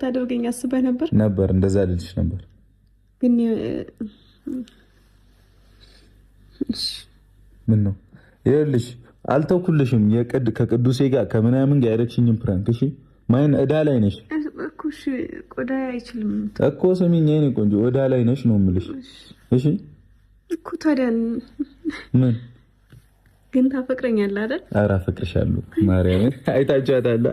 ልታደርገኝ አስበህ ነበር እንደዛ ልልሽ ነበር ግን ምን ነው ይኸውልሽ አልተውኩልሽም ከቅዱሴ ጋር ከምናምን ጋር ያደረግሽኝም ፕራንክ እሺ ማን እዳ ላይ ነሽ እኮ እሺ ቆዳ አይችልም እኮ ስሚኝ የኔ ቆንጆ እዳ ላይ ነሽ ነው የምልሽ እሺ እኮ ታዲያ ምን ግን ታፈቅረኛለህ አይደል? ኧረ አፈቅርሻለሁ ማርያምን አይታችኋታል